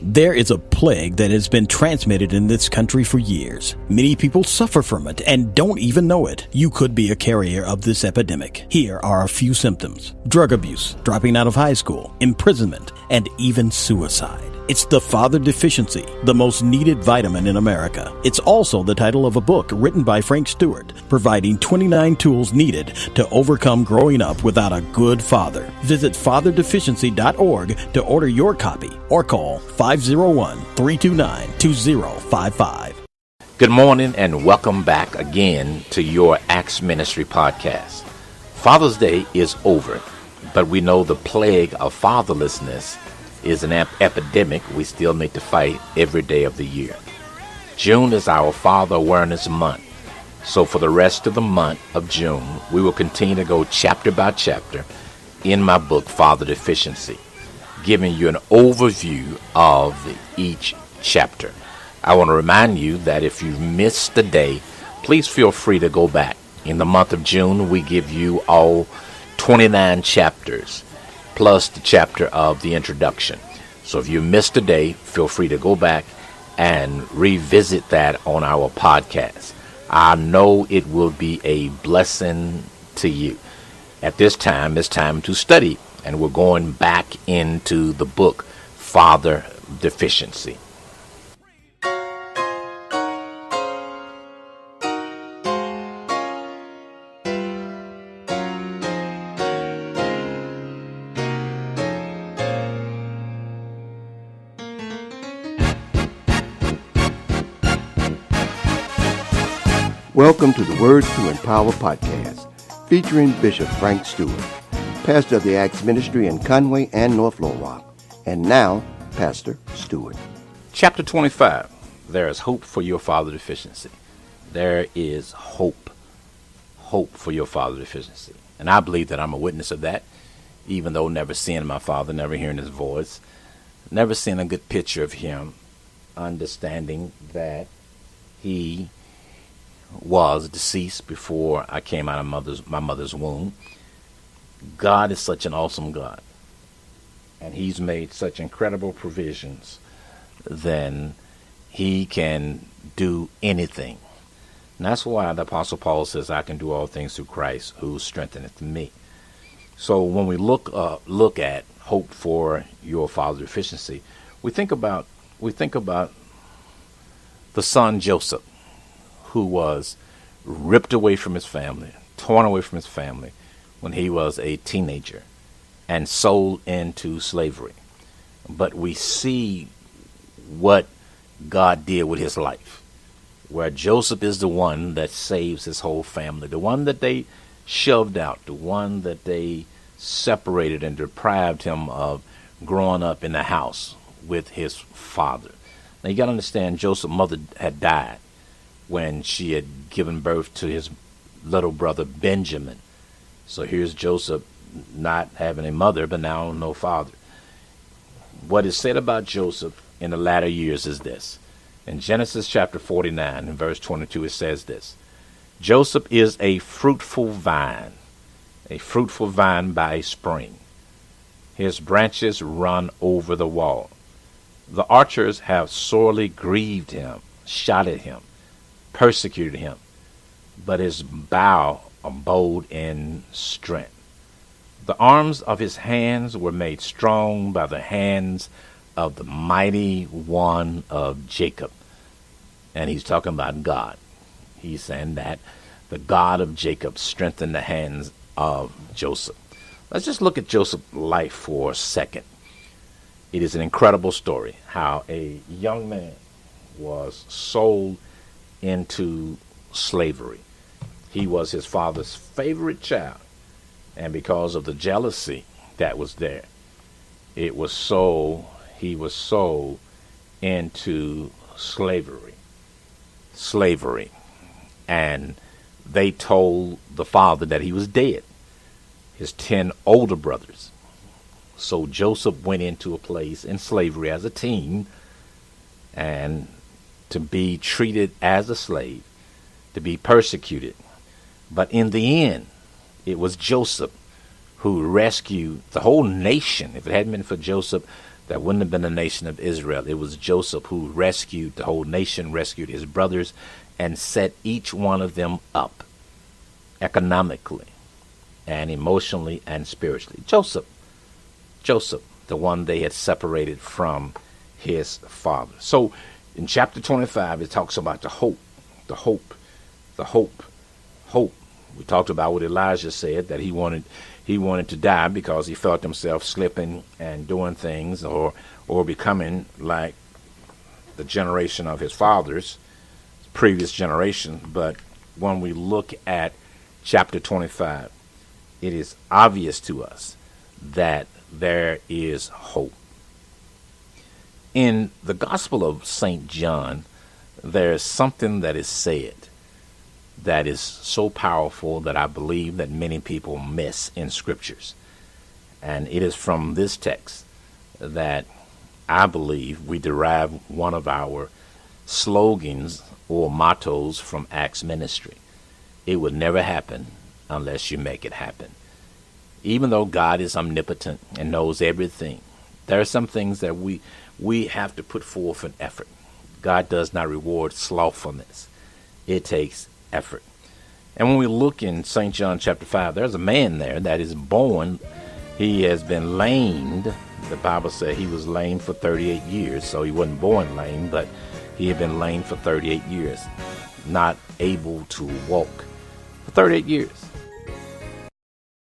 There is a plague that has been transmitted in this country for years. Many people suffer from it and don't even know it. You could be a carrier of this epidemic. Here are a few symptoms: drug abuse, dropping out of high school, imprisonment, and even suicide. It's the Father Deficiency, the most needed vitamin in America. It's also the title of a book written by Frank Stewart, providing 29 tools needed to overcome growing up without a good father. Visit fatherdeficiency.org to order your copy or call 501-329-2055. Good morning and welcome back again to your Acts Ministry podcast. Father's Day is over, but we know the plague of fatherlessness is an epidemic we still need to fight every day of the year. June is our Father Awareness Month, so for the rest of the month of June, we will continue to go chapter by chapter in my book, Father Deficiency, giving you an overview of each chapter. I want to remind you that if you missed a day, please feel free to go back. In the month of June, we give you all 29 chapters, plus the chapter of the introduction. So if you missed a day, feel free to go back and revisit that on our podcast. I know it will be a blessing to you. At this time, it's time to study, and we're going back into the book, Father Deficiency. Welcome to the Words to Empower podcast, featuring Bishop Frank Stewart, pastor of the Acts Ministry in Conway and North Little Rock, and now Pastor Stewart. Chapter 25, there is hope for your father deficiency. There is hope for your father deficiency. And I believe that I'm a witness of that, even though never seeing my father, never hearing his voice, never seeing a good picture of him, understanding that he was deceased before I came out of my mother's womb. God is such an awesome God, and he's made such incredible provisions. Then he can do anything. And that's why the Apostle Paul says, I can do all things through Christ who strengtheneth me. So when we look at hope for your father deficiency, we think about the son Joseph, who was ripped away from his family, torn away from his family when he was a teenager and sold into slavery. But we see what God did with his life, where Joseph is the one that saves his whole family, the one that they shoved out, the one that they separated and deprived him of growing up in the house with his father. Now you got to understand, Joseph's mother had died when she had given birth to his little brother Benjamin. So here's Joseph not having a mother, but now no father. What is said about Joseph in the latter years is this. In Genesis chapter 49 and verse 22, it says this: Joseph is a fruitful vine by a spring. His branches run over the wall. The archers have sorely grieved him, shot at him, persecuted him, but his bow abode in strength. The arms of his hands were made strong by the hands of the mighty one of Jacob. And he's talking about God. He's saying that the God of Jacob strengthened the hands of Joseph. Let's just look at Joseph's life for a second. It is an incredible story how a young man was sold into slavery. He was his father's favorite child, and because of the jealousy that was there, he was sold into slavery, and they told the father that he was dead, his 10 older brothers. So Joseph went into a place in slavery as a teen, and to be treated as a slave, to be persecuted. But in the end, it was Joseph who rescued the whole nation. If it hadn't been for Joseph, there wouldn't have been a nation of Israel. It was Joseph who rescued the whole nation, rescued his brothers, and set each one of them up economically and emotionally and spiritually. Joseph, the one they had separated from his father. So in chapter 25, it talks about the hope. We talked about what Elijah said, that he wanted to die because he felt himself slipping and doing things or becoming like the generation of his fathers, previous generation. But when we look at chapter 25, it is obvious to us that there is hope. In the Gospel of St. John, there is something that is said that is so powerful that I believe that many people miss in scriptures. And it is from this text that I believe we derive one of our slogans or mottos from Acts Ministry. It would never happen unless you make it happen. Even though God is omnipotent and knows everything, there are some things that we have to put forth an effort. God does not reward slothfulness. It takes effort. And when we look in St. John chapter 5, there's a man there that is born. He has been lamed. The Bible said he was lame for 38 years, so he wasn't born lame, but he had been lame for 38 years, not able to walk for 38 years.